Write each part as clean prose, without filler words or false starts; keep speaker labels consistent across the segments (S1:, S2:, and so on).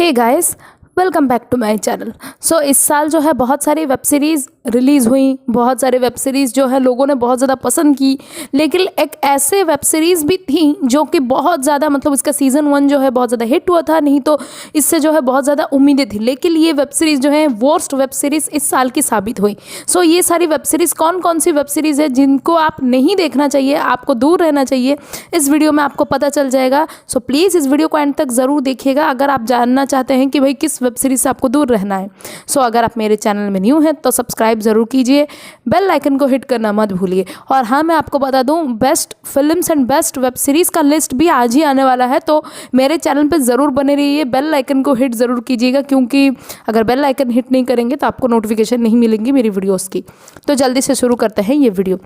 S1: Hey guys, welcome back to my channel. So इस साल जो है बहुत सारी वेब सीरीज़ रिलीज़ हुई, बहुत सारे वेब सीरीज़ जो है लोगों ने बहुत ज़्यादा पसंद की। लेकिन एक ऐसे वेब सीरीज़ भी थी जो कि बहुत ज़्यादा मतलब इसका सीज़न 1 जो है बहुत ज़्यादा हिट हुआ था, नहीं तो इससे जो है बहुत ज़्यादा उम्मीदें थी। लेकिन ये वेब सीरीज़ जो है वर्स्ट वेब सीरीज़ इस साल की साबित हुई। सो ये सारी वेब सीरीज़ कौन कौन सी वेब सीरीज़ है जिनको आप नहीं देखना चाहिए, आपको दूर रहना चाहिए, इस वीडियो में आपको पता चल जाएगा। सो प्लीज़ इस वीडियो को एंड तक ज़रूर देखिएगा अगर आप जानना चाहते हैं कि भाई किस वेब सीरीज़ से आपको दूर रहना है। सो अगर आप मेरे चैनल में न्यू हैं तो सब्सक्राइब ज़रूर कीजिए, बेल आइकन को हिट करना मत भूलिए। और हाँ, मैं आपको बता दूं, best films and best web series का लिस्ट भी आज ही आने वाला है, तो मेरे चैनल पे ज़रूर बने रहिए, बेल आइकन को हिट ज़रूर कीजिएगा, क्योंकि अगर बेल आइकन हिट नहीं करेंगे तो आपको नोटिफिकेशन नहीं मिलेंगी मेरी वीडियोज़ की। तो जल्दी से शुरू करते हैं ये वीडियो।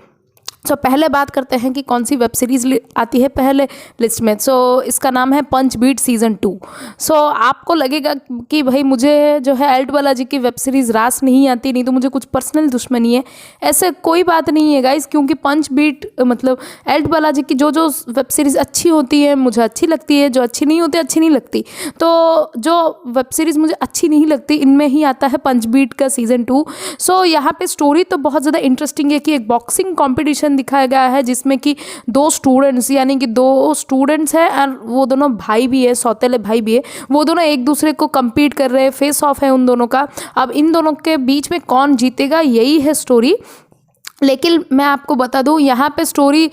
S1: सो पहले बात करते हैं कि कौन सी वेब सीरीज़ आती है पहले लिस्ट में। सो इसका नाम है पंच बीट सीज़न 2। सो आपको लगेगा कि भाई मुझे जो है एल्ट बालाजी की वेब सीरीज़ रास नहीं आती, नहीं तो मुझे कुछ पर्सनल दुश्मनी है। ऐसे कोई बात नहीं है गाइस, क्योंकि पंच बीट मतलब एल्ट बालाजी की जो जो वेब सीरीज़ अच्छी होती है मुझे अच्छी लगती है, जो अच्छी नहीं होती अच्छी नहीं लगती। तो जो वेब सीरीज़ मुझे अच्छी नहीं लगती इनमें ही आता है पंच बीट का सीज़न 2। सो यहाँ पे स्टोरी तो बहुत ज़्यादा इंटरेस्टिंग है कि एक बॉक्सिंग कॉम्पिटिशन दिखाया गया है जिसमें कि दो स्टूडेंट्स हैं और वो दोनों भाई भी है, सौतेले भाई भी है। वो दोनों एक दूसरे को compete कर रहे हैं, फेस ऑफ है उन दोनों का। अब इन दोनों के बीच में कौन जीतेगा यही है स्टोरी। लेकिन मैं आपको बता दूं, यहाँ पे स्टोरी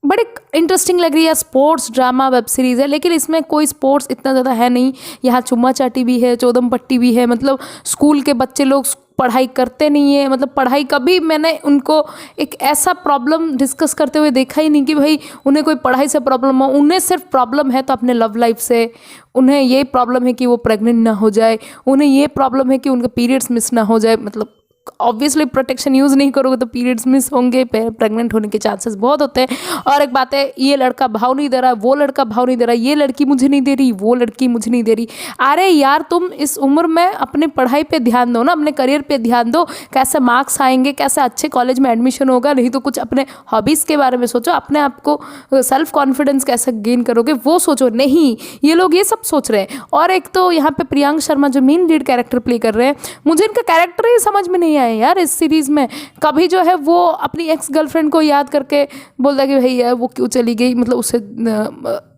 S1: बड़ी इंटरेस्टिंग लग रही है। स्पोर्ट्स ड्रामा वेब सीरीज़ है, लेकिन इसमें कोई स्पोर्ट्स इतना ज़्यादा है नहीं। यहाँ चुम्मा चाटी भी है, चौदम पट्टी भी है। मतलब स्कूल के बच्चे लोग पढ़ाई करते नहीं है, मतलब पढ़ाई कभी मैंने उनको एक ऐसा प्रॉब्लम डिस्कस करते हुए देखा ही नहीं कि भाई उन्हें कोई पढ़ाई से प्रॉब्लम हो। उन्हें सिर्फ प्रॉब्लम है तो अपने लव लाइफ से। उन्हें ये प्रॉब्लम है कि वो प्रेग्नेंट ना हो जाए, उन्हें ये प्रॉब्लम है कि उनके पीरियड्स मिस ना हो जाए। मतलब ऑब्वियसली प्रोटेक्शन यूज़ नहीं करोगे तो पीरियड्स मिस होंगे, प्रेग्नेंट होने के चांसेस बहुत होते हैं। और एक बात है, ये लड़का भाव नहीं दे रहा, वो लड़का भाव नहीं दे रहा, ये लड़की मुझे नहीं दे रही, वो लड़की मुझे नहीं दे रही। अरे यार, तुम इस उम्र में अपने पढ़ाई पे ध्यान दो ना, अपने करियर पे ध्यान दो। कैसे मार्क्स आएंगे, कैसे अच्छे कॉलेज में एडमिशन होगा, नहीं तो कुछ अपने हॉबीज़ के बारे में सोचो, अपने आप को सेल्फ कॉन्फिडेंस कैसे गेन करोगे वो सोचो। नहीं, ये लोग ये सब सोच रहे हैं। और एक तो यहाँ पे प्रियांक शर्मा जो मेन लीड कैरेक्टर प्ले कर रहे हैं, मुझे इनका कैरेक्टर ही समझ में नहीं आया यार इस सीरीज़ में। कभी जो है वो अपनी एक्स गर्लफ्रेंड को याद करके बोलता है कि भैया वो क्यों चली गई, मतलब उसे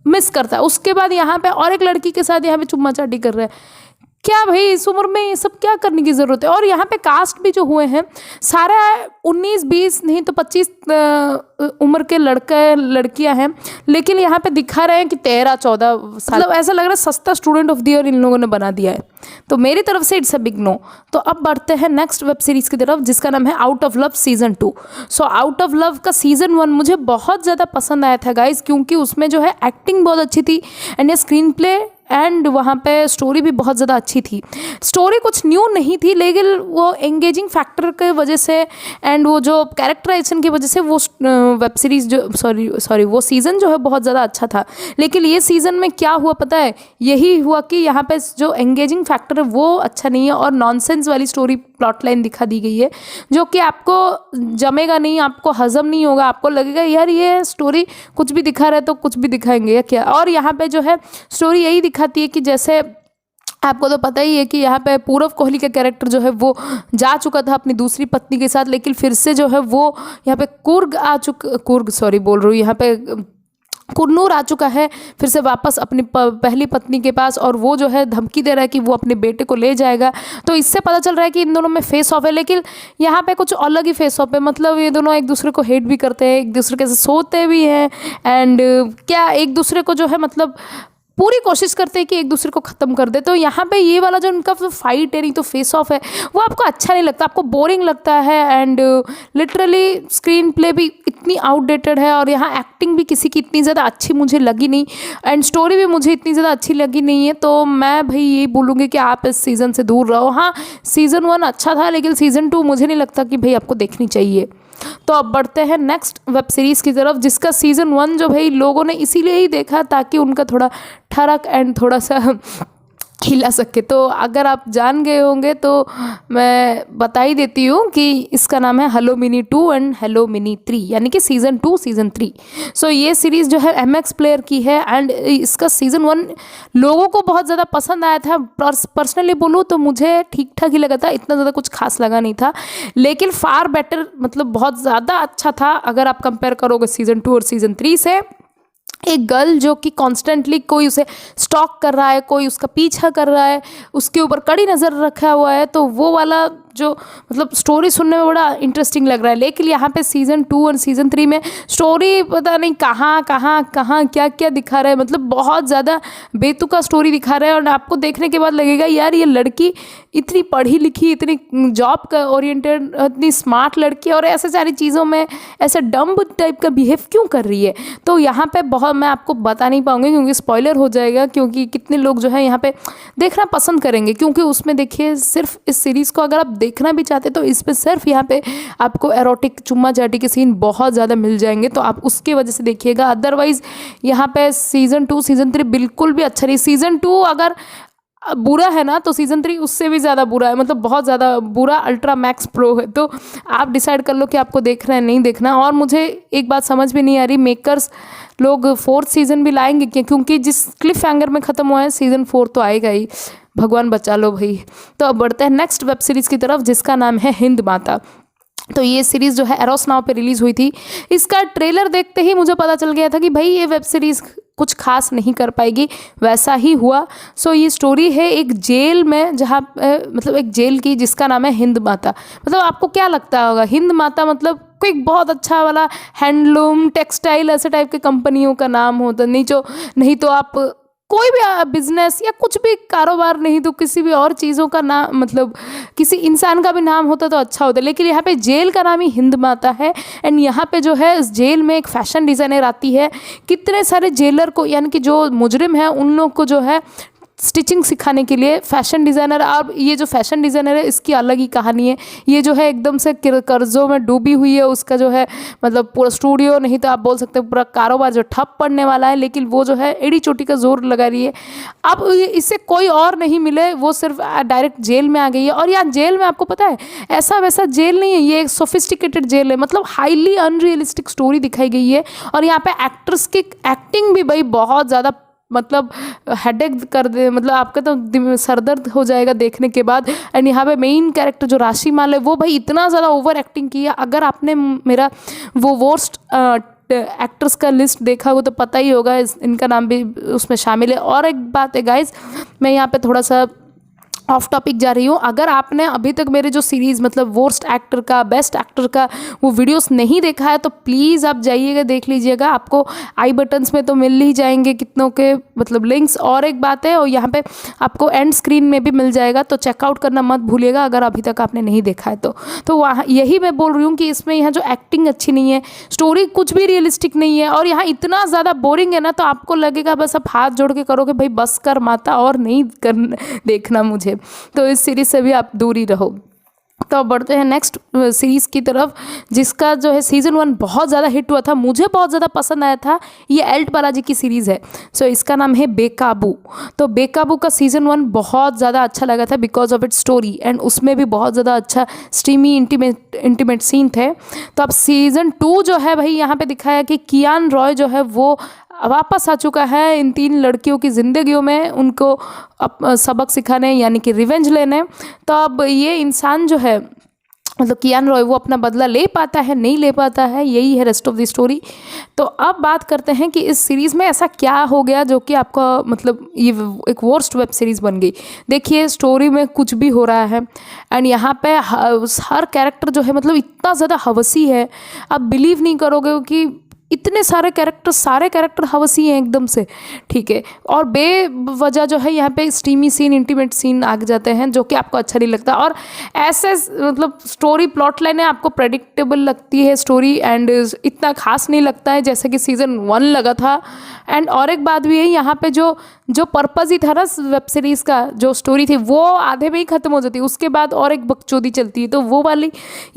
S1: मिस करता है। उसके बाद यहाँ पे और एक लड़की के साथ यहाँ पे चुम्मा चाटी कर रहा है। क्या भाई, इस उम्र में ये सब क्या करने की ज़रूरत है। और यहाँ पे कास्ट भी जो हुए हैं सारा 19-20 नहीं तो 25 उम्र के लड़कियां हैं। लेकिन यहाँ पे दिखा रहे हैं कि 13-14 साल। मतलब ऐसा लग रहा है सस्ता student of the year in लोगों ने बना दिया है। तो मेरी तरफ से इट्स अ बिग नो। तो अब बढ़ते हैं नेक्स्ट वेब सीरीज़ की तरफ जिसका नाम है out of love season 2। So out of love का सीज़न 1 मुझे बहुत ज़्यादा पसंद आया था गाइज, क्योंकि उसमें जो है एक्टिंग बहुत अच्छी थी एंड ये स्क्रीन प्ले एंड वहाँ पे स्टोरी भी बहुत ज़्यादा अच्छी थी। स्टोरी कुछ न्यू नहीं थी, लेकिन वो एंगेजिंग फैक्टर के वजह से एंड वो जो कैरेक्टराइजेशन की वजह से वो वेब सीरीज़ जो सॉरी वो सीज़न जो है बहुत ज़्यादा अच्छा था। लेकिन ये सीज़न में क्या हुआ पता है, यही हुआ कि यहाँ पे जो एंगेजिंग फैक्टर है वो अच्छा नहीं है और नॉनसेंस वाली स्टोरी प्लॉट लाइन दिखा दी गई है जो कि आपको जमेगा नहीं, आपको हजम नहीं होगा। आपको लगेगा यार ये स्टोरी कुछ भी दिखा रहा है तो कुछ भी दिखाएंगे या क्या। और यहाँ पे जो है स्टोरी यही दिखाती है कि जैसे आपको तो पता ही है कि यहाँ पे पूरव कोहली का कैरेक्टर जो है वो जा चुका था अपनी दूसरी पत्नी के साथ, लेकिन फिर से जो है वो यहाँ पे यहाँ पे कुन्नूर आ चुका है फिर से वापस अपनी पहली पत्नी के पास, और वो जो है धमकी दे रहा है कि वो अपने बेटे को ले जाएगा। तो इससे पता चल रहा है कि इन दोनों में फेस ऑफ है, लेकिन यहाँ पे कुछ अलग ही फेस ऑफ है। मतलब ये दोनों एक दूसरे को हेट भी करते हैं, एक दूसरे के साथ सोते भी हैं एंड क्या एक दूसरे को जो है मतलब पूरी कोशिश करते हैं कि एक दूसरे को ख़त्म कर दे। तो यहाँ पे ये वाला जो उनका फाइट है, नहीं तो फेस ऑफ है, वो आपको अच्छा नहीं लगता, आपको बोरिंग लगता है एंड लिटरली स्क्रीन प्ले भी इतनी आउटडेटेड है और यहाँ एक्टिंग भी किसी की इतनी ज़्यादा अच्छी मुझे लगी नहीं एंड स्टोरी भी मुझे इतनी ज़्यादा अच्छी लगी नहीं है। तो मैं भाई ये बोलूँगी कि आप इस सीज़न से दूर रहो। हाँ, सीज़न 1 अच्छा था, लेकिन सीज़न 2 मुझे नहीं लगता कि भाई आपको देखनी चाहिए। तो अब बढ़ते हैं नेक्स्ट वेब सीरीज़ की तरफ जिसका सीज़न 1 जो भाई लोगों ने इसीलिए ही देखा ताकि उनका थोड़ा ठरक एंड थोड़ा सा खिला सके। तो अगर आप जान गए होंगे तो मैं बता ही देती हूँ कि इसका नाम है hello mini 2 and hello mini 3, यानी कि सीज़न 2 सीज़न 3। सो ये सीरीज़ जो है MX प्लेयर की है एंड इसका सीज़न 1 लोगों को बहुत ज़्यादा पसंद आया था। पर्सनली बोलूँ तो मुझे ठीक ठाक ही लगा था, इतना ज़्यादा कुछ खास लगा नहीं था, लेकिन फार बेटर, मतलब बहुत ज़्यादा अच्छा था अगर आप कंपेयर करोगे सीज़न 2 और सीज़न 3 से। एक गर्ल जो कि कॉन्स्टेंटली कोई उसे स्टॉक कर रहा है, कोई उसका पीछा कर रहा है, उसके ऊपर कड़ी नज़र रखा हुआ है, तो वो वाला जो मतलब स्टोरी सुनने में बड़ा इंटरेस्टिंग लग रहा है। लेकिन यहाँ पे सीज़न 2 और सीज़न 3 में स्टोरी पता नहीं कहाँ क्या क्या दिखा रहा है, मतलब बहुत ज़्यादा बेतुका स्टोरी दिखा रहा है। और आपको देखने के बाद लगेगा यार ये लड़की इतनी पढ़ी लिखी, इतनी जॉब का ओरिएंटेड, इतनी स्मार्ट लड़की, और ऐसे सारी चीज़ों में ऐसे डम्ब टाइप का बिहेव क्यों कर रही है। तो यहाँ पे बहुत मैं आपको बता नहीं पाऊँगी क्योंकि स्पॉइलर हो जाएगा, क्योंकि कितने लोग जो है यहाँ पे देखना पसंद करेंगे, क्योंकि उसमें देखिए सिर्फ इस सीरीज़ को अगर आप देखना भी चाहते तो इस पे सिर्फ यहाँ पे आपको एरोटिक चुम्मा चाटी के सीन बहुत ज़्यादा मिल जाएंगे, तो आप उसके वजह से देखिएगा। अदरवाइज़ यहाँ पे सीज़न 2 सीज़न 3 बिल्कुल भी अच्छा नहीं। सीज़न 2 अगर बुरा है ना तो सीज़न 3 उससे भी ज़्यादा बुरा है, मतलब बहुत ज़्यादा बुरा, अल्ट्रा मैक्स प्रो है। तो आप डिसाइड कर लो कि आपको देखना है नहीं देखना। और मुझे एक बात समझ में नहीं आ रही, मेकर्स लोग 4th सीज़न भी लाएंगे क्या, क्योंकि जिस क्लिफ हैंगर में ख़त्म हुआ है सीज़न 4 तो आएगा ही, भगवान बचा लो भाई। तो अब बढ़ते हैं नेक्स्ट वेब सीरीज़ की तरफ जिसका नाम है हिंद माता। तो ये सीरीज़ जो है एरोस नाउ पे रिलीज़ हुई थी। इसका ट्रेलर देखते ही मुझे पता चल गया था कि भाई ये वेब सीरीज़ कुछ खास नहीं कर पाएगी, वैसा ही हुआ। सो ये स्टोरी है एक जेल में, जहाँ मतलब एक जेल की जिसका नाम है हिंद माता। मतलब आपको क्या लगता होगा हिंद माता मतलब कोई बहुत अच्छा वाला हैंडलूम टेक्सटाइल ऐसे टाइप के कंपनियों का नाम होता, नहीं तो आप कोई भी बिजनेस या कुछ भी कारोबार, नहीं तो किसी भी और चीज़ों का नाम, मतलब किसी इंसान का भी नाम होता तो अच्छा होता। लेकिन यहाँ पे जेल का नाम ही हिंद माता है। एंड यहाँ पे जो है इस जेल में एक फैशन डिज़ाइनर आती है, कितने सारे जेलर को, यानी कि जो मुजरिम है उन लोग को जो है स्टिचिंग सिखाने के लिए फैशन डिज़ाइनर। अब ये जो फैशन डिज़ाइनर है इसकी अलग ही कहानी है। ये जो है एकदम से कर्ज़ों में डूबी हुई है, उसका जो है मतलब पूरा स्टूडियो, नहीं तो आप बोल सकते हैं पूरा कारोबार जो ठप पड़ने वाला है, लेकिन वो जो है एड़ी चोटी का जोर लगा रही है। अब इससे कोई और नहीं मिले, वो सिर्फ डायरेक्ट जेल में आ गई है। और यहाँ जेल में आपको पता है ऐसा वैसा जेल नहीं है, ये एक सोफिस्टिकेटेड जेल है, मतलब हाईली अनरियलिस्टिक स्टोरी दिखाई गई है। और यहाँ पे एक्टर्स की एक्टिंग भी भाई बहुत ज़्यादा मतलब हेडेक कर दे, मतलब आपका तो सरदर्द हो जाएगा देखने के बाद। एंड यहाँ पे मेन कैरेक्टर जो राशि माल है वो भाई इतना ज़्यादा ओवर एक्टिंग की है। अगर आपने मेरा वो वर्स्ट एक्टर्स का लिस्ट देखा हो तो पता ही होगा, इनका नाम भी उसमें शामिल है। और एक बात है गाइज, मैं यहाँ पे थोड़ा सा ऑफ टॉपिक जा रही हूँ। अगर आपने अभी तक मेरे जो सीरीज़ मतलब वर्स्ट एक्टर का, बेस्ट एक्टर का वो वीडियोस नहीं देखा है तो प्लीज़ आप जाइएगा देख लीजिएगा, आपको आई बटन्स में तो मिल ही जाएंगे कितनों के मतलब लिंक्स। और एक बात है, और यहाँ पे आपको एंड स्क्रीन में भी मिल जाएगा, तो चेकआउट करना मत भूलिएगा अगर अभी तक आपने नहीं देखा है तो वहाँ यही मैं बोल रही हूँ कि इसमें यहाँ जो एक्टिंग अच्छी नहीं है, स्टोरी कुछ भी रियलिस्टिक नहीं है, और यहाँ इतना ज़्यादा बोरिंग है ना, तो आपको लगेगा बस आप हाथ जोड़ के करोगे भाई बस कर माता, और नहीं देखना मुझे। तो इस सीरीज से भी आप दूरी रहो। तो अब बढ़ते हैं नेक्स्ट सीरीज़ की तरफ जिसका जो है सीज़न 1 बहुत ज़्यादा हिट हुआ था, मुझे बहुत ज़्यादा पसंद आया था। ये एल्ट बालाजी की सीरीज़ है। सो इसका नाम है बेकाबू। तो बेकाबू का सीज़न 1 बहुत ज़्यादा अच्छा लगा था because of its story, and उसमें भी बहुत ज़्यादा अच्छा स्ट्रीमी इंटीमेट सीन थे। तो अब सीज़न 2 जो है भाई यहाँ पे दिखाया कि कियान रॉय जो है वो वापस आ चुका है इन 3 लड़कियों की ज़िंदगियों में, उनको सबक सिखाने यानी कि रिवेंज लेने। तो अब ये इंसान जो है मतलब कियान रॉय वो अपना बदला ले पाता है नहीं ले पाता है, यही है रेस्ट ऑफ द स्टोरी। तो अब बात करते हैं कि इस सीरीज़ में ऐसा क्या हो गया जो कि आपका मतलब ये एक वर्स्ट वेब सीरीज़ बन गई। देखिए स्टोरी में कुछ भी हो रहा है, एंड यहाँ पे हर कैरेक्टर जो है मतलब इतना ज़्यादा हवसी है, आप बिलीव नहीं करोगे कि इतने सारे कैरेक्टर हवसी हैं एकदम से, ठीक है। और बेवजह जो है यहाँ पे स्टीमी सीन, इंटीमेट सीन आ जाते हैं जो कि आपको अच्छा नहीं लगता। और ऐसे मतलब स्टोरी प्लॉट लाइन है आपको प्रेडिक्टेबल लगती है स्टोरी, एंड इतना खास नहीं लगता है जैसे कि सीज़न 1 लगा था। एंड और एक बात भी है, यहाँ पे जो पर्पज़ ही था ना वेब सीरीज़ का, जो स्टोरी थी वो आधे में ही ख़त्म हो जाती है, उसके बाद और एक बकचोदी चलती है। तो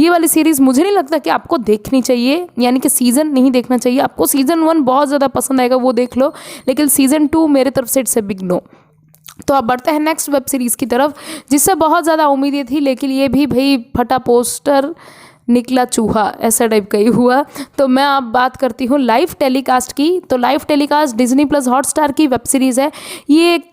S1: ये वाली सीरीज़ मुझे नहीं लगता कि आपको देखनी चाहिए, यानी कि सीज़न नहीं देखना चाहिए आपको। सीज़न 1 बहुत ज़्यादा पसंद आएगा वो देख लो, लेकिन सीज़न 2 मेरे तरफ से इट्स ए बिग नो। तो अब बढ़ते हैं नेक्स्ट वेब सीरीज़ की तरफ, जिससे बहुत ज़्यादा उम्मीदें थी, लेकिन ये भी भाई फटा पोस्टर निकला चूहा ऐसा टाइप का ही हुआ। तो मैं अब बात करती हूँ लाइव टेलीकास्ट की। तो live telecast Disney plus Hotstar की वेब सीरीज़ है। ये एक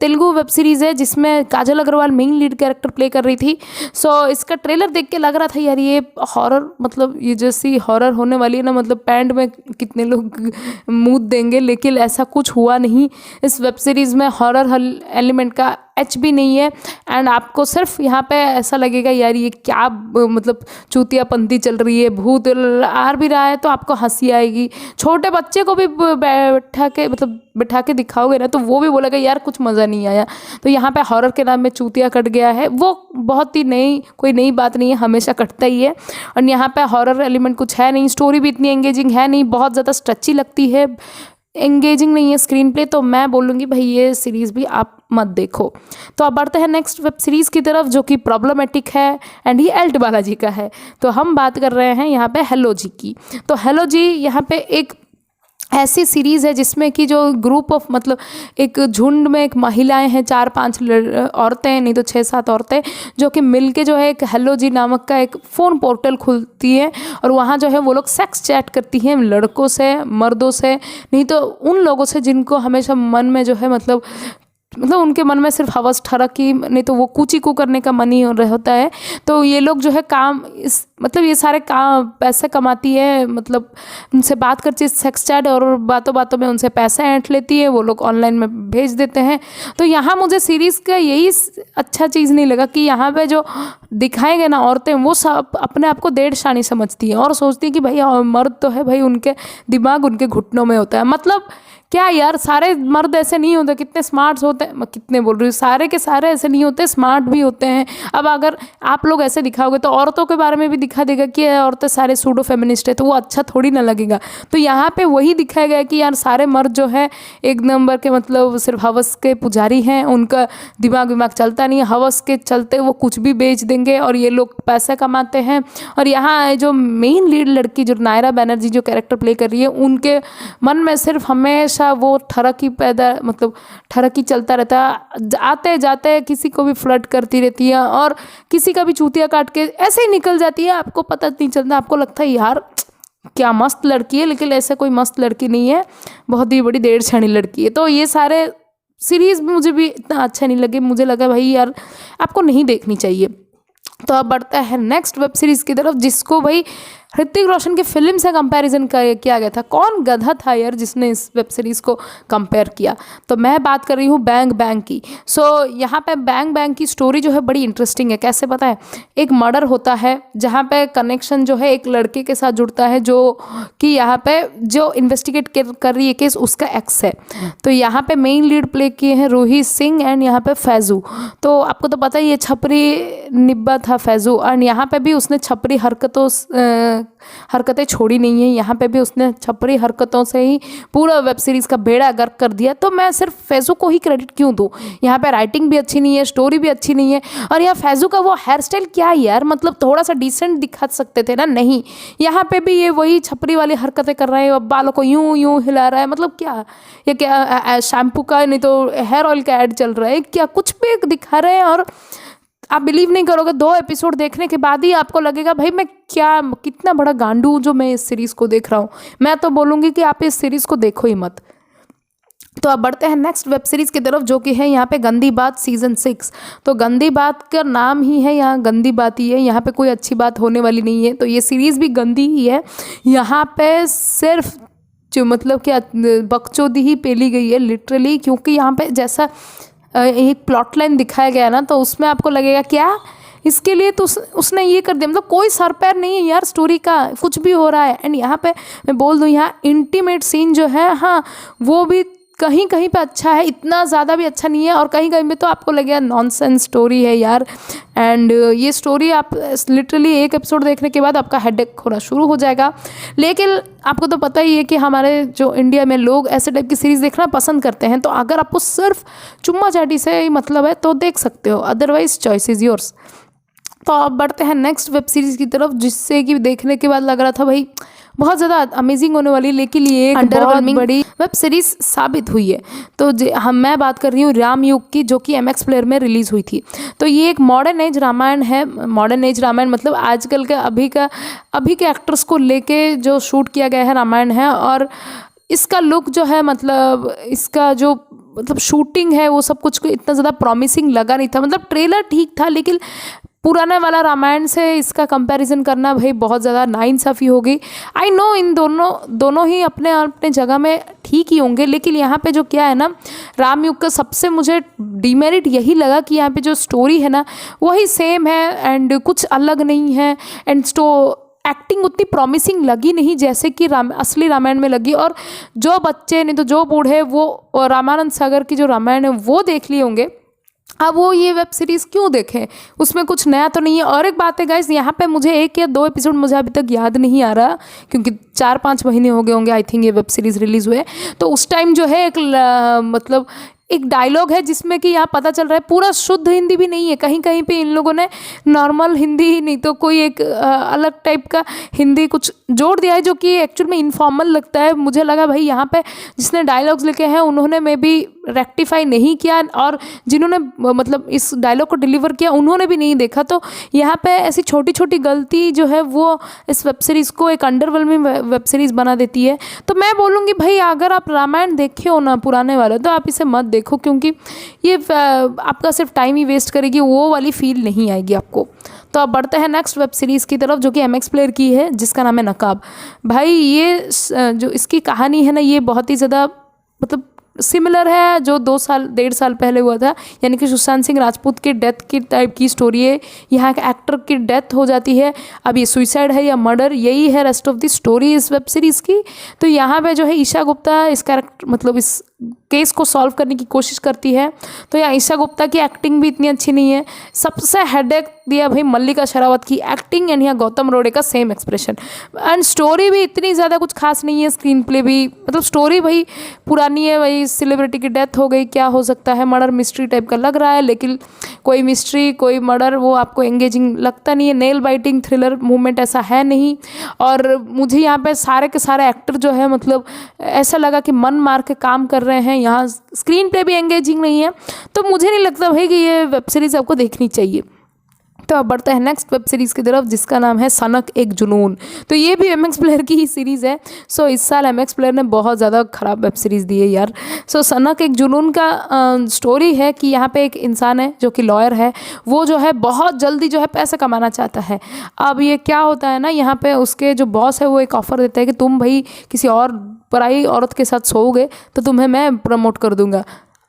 S1: तेलुगु वेब सीरीज़ है जिसमें Kajal Aggarwal main lead character play कर रही थी। सो इसका ट्रेलर देख के लग रहा था यार ये हॉरर, मतलब ये जैसी हॉरर होने वाली है ना, मतलब पैंट में कितने लोग मूत देंगे, लेकिन ऐसा कुछ हुआ नहीं। इस वेब सीरीज़ में हॉरर एलिमेंट का एच भी नहीं है। एंड आपको सिर्फ यहाँ पे ऐसा लगेगा यार ये क्या मतलब चूतियापंती चल रही है, भूत आ भी रहा है तो आपको हंसी आएगी। छोटे बच्चे को भी बैठा के दिखाओगे ना तो वो भी बोलेगा यार कुछ मज़ा नहीं आया। तो यहाँ पे हॉरर के नाम में चूतिया कट गया है, वो बहुत ही कोई नई बात नहीं है, हमेशा कटता ही है। और यहाँ पे हॉरर एलिमेंट कुछ है नहीं, स्टोरी भी इतनी एंगेजिंग है नहीं, बहुत ज़्यादा स्ट्रेची लगती है, एंगेजिंग नहीं है स्क्रीन प्ले। तो मैं बोलूँगी भाई ये सीरीज़ भी आप मत देखो। तो अब बढ़ते हैं नेक्स्ट वेब सीरीज़ की तरफ जो कि प्रॉब्लमेटिक है एंड ये एल्ट बालाजी का है। तो हम बात कर रहे हैं यहाँ पे हेलो जी की। तो हेलो जी यहाँ पे एक ऐसी सीरीज़ है जिसमें कि जो ग्रुप ऑफ मतलब एक झुंड में एक महिलाएं हैं, 4-5 औरतें हैं, नहीं तो 6-7 औरतें, जो कि मिलके जो है एक हेलो जी नामक का एक फ़ोन पोर्टल खुलती है। और वहाँ जो है वो लोग सेक्स चैट करती हैं लड़कों से, मर्दों से, नहीं तो उन लोगों से जिनको हमेशा मन में जो है मतलब उनके मन में सिर्फ हवस ठरक की, नहीं तो वो कूची को करने का मन ही होता है। तो ये लोग जो है काम ये सारे काम पैसे कमाती है, मतलब उनसे बात करती है सेक्स चैट, और बातों बातों में उनसे पैसे ऐंठ लेती है, वो लोग ऑनलाइन में भेज देते हैं। तो यहाँ मुझे सीरीज़ का यही अच्छा चीज़ नहीं लगा कि यहाँ पे जो दिखाए गए ना औरतें, वो सब अपने आप को डेढ़ शानी समझती हैं और सोचती हैं कि भाई मर्द तो है भाई, उनके दिमाग उनके घुटनों में होता है। मतलब क्या यार, सारे मर्द ऐसे नहीं होते, कितने स्मार्ट होते हैं, मैं कितने बोल रही हूँ, सारे के सारे ऐसे नहीं होते, स्मार्ट भी होते हैं। अब अगर आप लोग ऐसे दिखाओगे तो औरतों के बारे में भी दिखा देगा कि औरतें सारे सूडो फेमिनिस्ट है, तो वो अच्छा थोड़ी ना लगेगा। तो यहाँ पे वही दिखाया गया कि यार सारे मर्द जो है एक नंबर के मतलब सिर्फ हवस के पुजारी हैं, उनका दिमाग चलता नहीं है, हवस के चलते वो कुछ भी बेच देंगे और ये लोग पैसे कमाते हैं। और यहाँ जो मेन लीड लड़की जो नायरा बनर्जी जो कैरेक्टर प्ले कर रही है, उनके मन में सिर्फ हमेशा वो ठरकी चलता रहता है, आते जाते किसी को भी फ्लर्ट करती रहती है और किसी का भी चूतिया काट के ऐसे ही निकल जाती है, आपको पता नहीं चलता। आपको लगता है यार क्या मस्त लड़की है, लेकिन ऐसे कोई मस्त लड़की नहीं है, बहुत ही बड़ी डेढ़ छानी लड़की है। तो ये सारे सीरीज़ मुझे भी इतना अच्छा नहीं लगे, मुझे लगा भाई यार आपको नहीं देखनी चाहिए। तो अब बढ़ता है नेक्स्ट वेब सीरीज़ की तरफ, जिसको भाई ऋतिक रोशन की फिल्म से कंपैरिजन किया गया था। कौन गधा था यार जिसने इस वेब सीरीज़ को कंपेयर किया? तो मैं बात कर रही हूँ बैंग बैंग की। सो यहाँ पे बैंग बैंग की स्टोरी जो है बड़ी इंटरेस्टिंग है। कैसे पता है? एक मर्डर होता है जहाँ पे कनेक्शन जो है एक लड़के के साथ जुड़ता है, जो कि यहाँ पे जो इन्वेस्टिगेट कर रही है केस उसका एक्स है। तो यहाँ पे मेन लीड प्ले किए हैं रोहित सिंह एंड यहाँ पे फैजू। तो आपको तो पता ही है छपरी निब्बा था फैजू, एंड यहाँ पे भी उसने छपरी हरकतें छोड़ी नहीं है। यहाँ पे भी उसने छपरी हरकतों से ही पूरा वेब सीरीज़ का बेड़ा गर्क कर दिया। तो मैं सिर्फ फैजू को ही क्रेडिट क्यों दूँ? यहाँ पे राइटिंग भी अच्छी नहीं है, स्टोरी भी अच्छी नहीं है, और यहाँ फैजू का वो हेयर स्टाइल क्या यार, मतलब थोड़ा सा डिसेंट दिखा सकते थे ना, नहीं। यहाँ पे भी ये वही छपरी वाली हरकतें कर रहे हैं, बालों को यूं यूं हिला रहा है, मतलब क्या ये क्या शैम्पू का नहीं तो हेयर ऑयल का ऐड चल रहा है क्या, कुछ भी दिखा रहे हैं। और आप बिलीव नहीं करोगे, 2 एपिसोड देखने के बाद ही आपको लगेगा भाई मैं कितना बड़ा गांडू हूँ जो मैं इस सीरीज़ को देख रहा हूँ। मैं तो बोलूँगी कि आप इस सीरीज़ को देखो ही मत। तो अब बढ़ते हैं नेक्स्ट वेब सीरीज़ की तरफ, जो कि है यहाँ पे गंदी बात सीज़न 6। तो गंदी बात का नाम ही है, यहाँ गंदी बात ही है, यहाँ पे कोई अच्छी बात होने वाली नहीं है। तो ये सीरीज़ भी गंदी ही है। यहाँ पे सिर्फ जो मतलब क्या बकचोदी ही पेली गई है लिटरली, क्योंकि यहाँ पे जैसा एक प्लॉट लाइन दिखाया गया ना, तो उसमें आपको लगेगा क्या इसके लिए तो उसने ये कर दिया, मतलब कोई सर पैर नहीं है यार स्टोरी का, कुछ भी हो रहा है। एंड यहाँ पे मैं बोल दूँ, यहाँ इंटीमेट सीन जो है, हाँ वो भी कहीं कहीं पे अच्छा है, इतना ज़्यादा भी अच्छा नहीं है, और कहीं कहीं पे तो आपको लगेगा नॉनसेंस स्टोरी है यार। एंड ये स्टोरी आप लिटरली एक एपिसोड देखने के बाद आपका हेडेक होना शुरू हो जाएगा। लेकिन आपको तो पता ही है कि हमारे जो इंडिया में लोग ऐसे टाइप की सीरीज़ देखना पसंद करते हैं। तो अगर आपको सिर्फ चुम्मा चाटी से ही मतलब है तो देख सकते हो, अदरवाइज चॉइस इज़ योर्स। तो अब बढ़ते हैं नेक्स्ट वेब सीरीज़ की तरफ, जिससे कि देखने के बाद लग रहा था भाई बहुत ज़्यादा अमेजिंग होने वाली, लेकिन ये एक बहुत बड़ी वेब सीरीज साबित हुई है। तो मैं बात कर रही हूँ रामयुग की, जो कि MX प्लेयर में रिलीज़ हुई थी। तो ये एक मॉडर्न एज रामायण है। मॉडर्न एज रामायण मतलब आजकल के अभी के एक्टर्स को लेके जो शूट किया गया है रामायण है। और इसका लुक जो है, मतलब इसका जो शूटिंग है, वो सब कुछ इतना ज़्यादा प्रॉमिसिंग लगा नहीं था। मतलब ट्रेलर ठीक था, लेकिन पुराने वाला रामायण से इसका कंपैरिजन करना भाई बहुत ज़्यादा नाइंसाफ़ी हो गई। आई नो इन दोनों ही अपने अपने जगह में ठीक ही होंगे, लेकिन यहाँ पे जो क्या है ना, रामयुग का सबसे मुझे डीमेरिट यही लगा कि यहाँ पे जो स्टोरी है ना वही सेम है एंड कुछ अलग नहीं है। एंड एक्टिंग उतनी प्रॉमिसिंग लगी नहीं जैसे कि असली रामायण में लगी। और जो बच्चे नहीं तो जो बूढ़े वो रामानंद सागर की जो रामायण है वो देख लिए होंगे, अब वो ये वेब सीरीज़ क्यों देखें, उसमें कुछ नया तो नहीं है। और एक बात है गाइस, यहाँ पे मुझे 1 या 2 एपिसोड मुझे अभी तक याद नहीं आ रहा, क्योंकि 4-5 महीने हो गए होंगे आई थिंक ये वेब सीरीज़ रिलीज़ हुए। तो उस टाइम जो है मतलब एक डायलॉग है जिसमें कि यहाँ पता चल रहा है पूरा शुद्ध हिंदी भी नहीं है, कहीं कहीं पे इन लोगों ने नॉर्मल हिंदी ही नहीं तो कोई एक अलग टाइप का हिंदी कुछ जोड़ दिया है, जो कि एक्चुअल में इनफॉर्मल लगता है। मुझे लगा भाई यहाँ पे जिसने डायलॉग्स लिखे हैं उन्होंने मे बी रेक्टिफाई नहीं किया, और जिन्होंने मतलब इस डायलॉग को डिलीवर किया उन्होंने भी नहीं देखा। तो यहाँ पे ऐसी छोटी छोटी गलती जो है वो इस वेब सीरीज़ को एक अंडरवेलमिंग वेब सीरीज़ बना देती है। तो मैं बोलूँगी भाई, अगर आप रामायण देखे हो ना पुराने वाले, तो आप इसे मत देखो, क्योंकि ये आपका सिर्फ टाइम ही वेस्ट करेगी, वो वाली फील नहीं आएगी आपको। तो अब बढ़ते हैं नेक्स्ट वेब सीरीज़ की तरफ, जो कि MX प्लेयर की है, जिसका नाम है नकाब। भाई ये जो इसकी कहानी है ना, ये बहुत ही ज़्यादा मतलब सिमिलर है जो 1.5 साल पहले हुआ था, यानी कि सुशांत सिंह राजपूत के डेथ की टाइप की स्टोरी है। यहाँ के एक्टर की डेथ हो जाती है, अब ये सुइसाइड है या मर्डर, यही है रेस्ट ऑफ द स्टोरी इस वेब सीरीज़ की। तो यहाँ पे जो है ईशा गुप्ता इस कैरेक्टर मतलब इस केस को सॉल्व करने की कोशिश करती है। तो यहाँ ईशा गुप्ता की एक्टिंग भी इतनी अच्छी नहीं है। सबसे हेडेक दिया भाई मल्लिका शेरावत की एक्टिंग, एंड यहाँ गौतम रोड़े का सेम एक्सप्रेशन। एंड स्टोरी भी इतनी ज़्यादा कुछ खास नहीं है, स्क्रीन प्ले भी मतलब स्टोरी भाई पुरानी है, भाई सेलिब्रिटी की डेथ हो गई, क्या हो सकता है, मर्डर मिस्ट्री टाइप का लग रहा है, लेकिन कोई मिस्ट्री कोई मर्डर वो आपको एंगेजिंग लगता नहीं है। नेल बाइटिंग थ्रिलर मूवमेंट ऐसा है नहीं। और मुझे यहाँ पे सारे के सारे एक्टर जो है मतलब ऐसा लगा कि मन मार के काम कर रहे हैं, यहाँ स्क्रीन प्ले भी एंगेजिंग नहीं है। तो मुझे नहीं लगता भाई कि ये वेब सीरीज़ आपको देखनी चाहिए। तो अब बढ़ते हैं नेक्स्ट वेब सीरीज़ की तरफ, जिसका नाम है सनक एक जुनून। तो ये भी MX प्लेयर की ही सीरीज़ है। सो इस साल MX प्लेयर ने बहुत ज़्यादा ख़राब वेब सीरीज़ दी है यार। सो सनक एक जुनून का स्टोरी है कि यहाँ पे एक इंसान है जो कि लॉयर है, वो जो है बहुत जल्दी जो है पैसा कमाना चाहता है। अब ये क्या होता है ना, यहाँ पे उसके जो बॉस है वो एक ऑफ़र देता है कि तुम भाई किसी और पराई औरत के साथ सोओगे तो तुम्हें मैं प्रमोट कर दूँगा।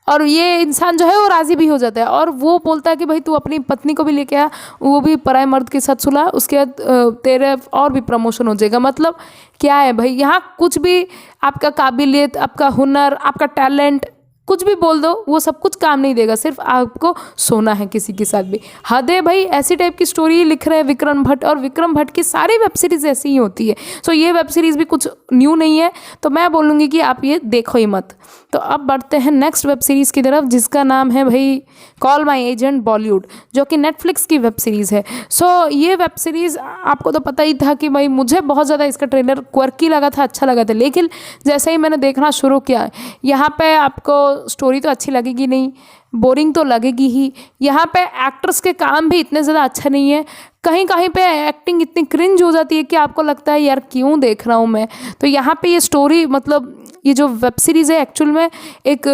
S1: और ये इंसान जो है वो राज़ी भी हो जाता है, और वो बोलता है कि भाई तू अपनी पत्नी को भी लेके आ, वो भी पराए मर्द के साथ सुला, उसके बाद तेरे और भी प्रमोशन हो जाएगा। मतलब क्या है भाई, यहाँ कुछ भी आपका काबिलियत, आपका हुनर, आपका टैलेंट कुछ भी बोल दो, वो सब कुछ काम नहीं देगा, सिर्फ आपको सोना है किसी के साथ भी। हद है भाई, ऐसी टाइप की स्टोरी लिख रहे हैं विक्रम भट्ट, और विक्रम भट्ट की सारी वेब सीरीज़ ऐसी ही होती है। सो ये वेब सीरीज़ भी कुछ न्यू नहीं है, तो मैं बोलूँगी कि आप ये देखो ही मत। तो अब बढ़ते हैं नेक्स्ट वेब सीरीज़ की तरफ, जिसका नाम है भाई कॉल माई एजेंट बॉलीवुड, जो कि नेटफ्लिक्स की वेब सीरीज़ है। सो ये वेब सीरीज़ आपको तो पता ही था कि भाई मुझे बहुत ज़्यादा इसका ट्रेलर क्वर्की लगा था, अच्छा लगा था, लेकिन जैसे ही मैंने देखना शुरू किया, यहाँ पे आपको स्टोरी तो अच्छी लगेगी नहीं, बोरिंग तो लगेगी ही। यहाँ पे एक्टर्स के काम भी इतने ज़्यादा अच्छा नहीं है, कहीं कहीं पे एक्टिंग इतनी क्रिंज हो जाती है कि आपको लगता है यार क्यों देख रहा हूँ मैं। तो यहाँ पे ये स्टोरी मतलब ये जो वेब सीरीज़ है एक्चुअल में एक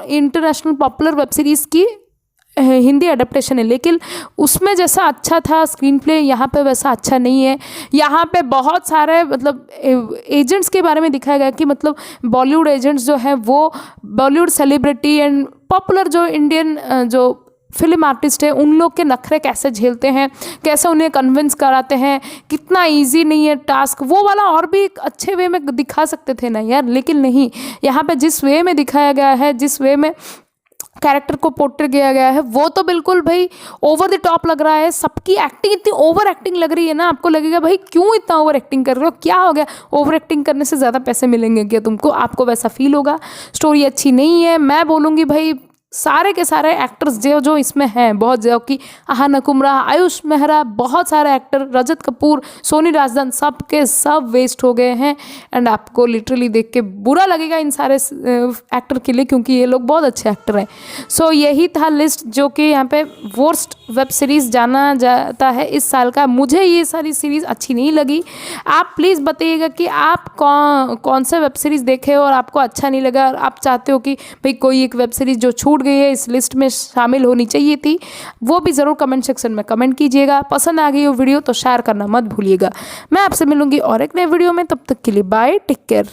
S1: इंटरनेशनल पॉपुलर वेब सीरीज़ की हिंदी अडेप्टेशन है, लेकिन उसमें जैसा अच्छा था स्क्रीन प्ले, यहाँ पे वैसा अच्छा नहीं है। यहाँ पे बहुत सारे मतलब एजेंट्स के बारे में दिखाया गया कि मतलब बॉलीवुड एजेंट्स जो हैं वो बॉलीवुड सेलिब्रिटी एंड पॉपुलर जो इंडियन जो फिल्म आर्टिस्ट है उन लोग के नखरे कैसे झेलते हैं, कैसे उन्हें कन्विंस कराते हैं, कितना इजी नहीं है टास्क, वो वाला और भी एक अच्छे वे में दिखा सकते थे ना यार, लेकिन नहीं। यहाँ पे जिस वे में दिखाया गया है, जिस वे में कैरेक्टर को पोर्ट्रे किया गया है, वो तो बिल्कुल भाई ओवर द टॉप लग रहा है। सबकी एक्टिंग इतनी ओवर एक्टिंग लग रही है ना, आपको लगेगा भाई क्यों इतना ओवर एक्टिंग कर रहे हो, क्या हो गया, ओवर एक्टिंग करने से ज़्यादा पैसे मिलेंगे क्या तुमको, आपको वैसा फील होगा। स्टोरी अच्छी नहीं है, मैं बोलूँगी भाई सारे के सारे एक्टर्स जो जो इसमें हैं, बहुत जो कि अहाना कुमरा, आयुष मेहरा, बहुत सारे एक्टर, रजत कपूर, सोनी राजदान, सब के सब वेस्ट हो गए हैं। एंड आपको लिटरली देख के बुरा लगेगा इन सारे एक्टर के लिए, क्योंकि ये लोग बहुत अच्छे एक्टर हैं। सो यही था लिस्ट जो कि यहाँ पे वर्स्ट वेब सीरीज़ जाना जाता है इस साल का। मुझे ये सारी सीरीज़ अच्छी नहीं लगी। आप प्लीज़ बताइएगा कि आप कौन से वेब सीरीज़ देखे और आपको अच्छा नहीं लगा, और आप चाहते हो कि भाई कोई एक वेब सीरीज़ जो छूट गई है इस लिस्ट में शामिल होनी चाहिए थी, वो भी ज़रूर कमेंट सेक्शन में कमेंट कीजिएगा। पसंद आ गई हो वीडियो तो शेयर करना मत भूलिएगा। मैं आपसे मिलूंगी और एक नए वीडियो में, तब तक के लिए बाय, टेक केयर।